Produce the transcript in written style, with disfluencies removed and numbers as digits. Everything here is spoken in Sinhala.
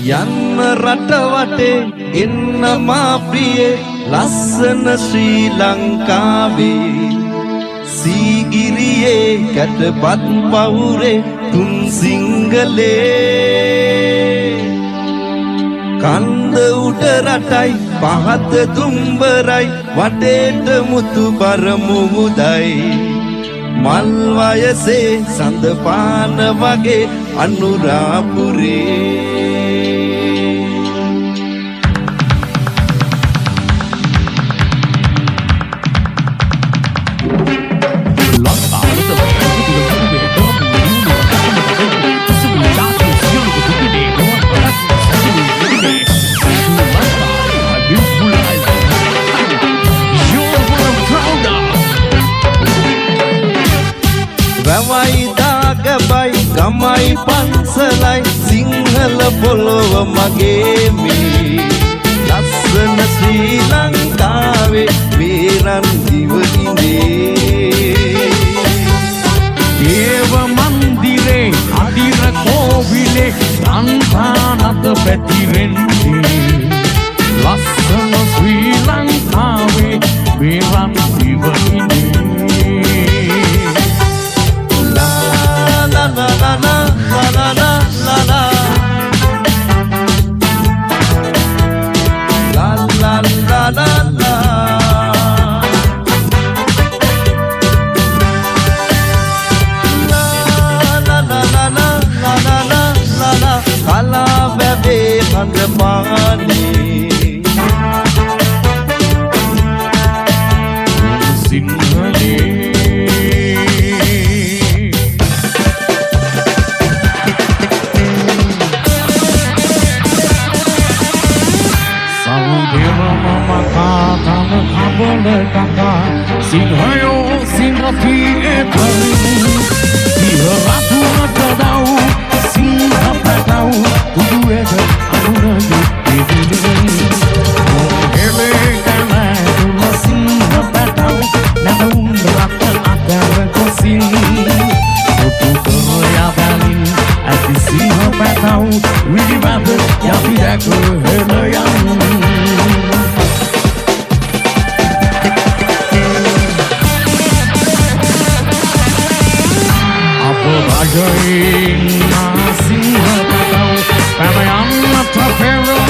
යන්න රට වටේ එන්න මා ප්‍රියේ ලස්සන ශ්‍රී ලංකාවේ සීගිරියේ කැටපත් පවුරේ තුන් සිංගලේ කන්ද උඩ රටයි පහත දුම්බරයි වටේට මුතු බර මුමුදයි මල් වයසේ සඳ පාන වගේ අනුරාපුරේ ගමයි පන්සලයි සිංහල පොළොව මගේ මේ ලස්සන ශ්‍රී ලංකාවේ වේරන් දිවයිනේ දේව මන්දිරේ අදිර කෝවිලේ සංඝානත පැතිරෙන්නේ ලස්සන ශ්‍රී ලංකාවේ වේරන් දිවයිනේ la la la la la la la la la la la la kala bebe pandapani singhale Sinhayo singapi etari Dia ratu natadau Singha patau Kudu eda amurayu Edini Hele kana Tula singha patau Nadaun rata akar kosin Sotu teraya balin Ati singha patau Widi batu Ya bidaku hele yang Jai Nasi Hatau Pamayam Tapera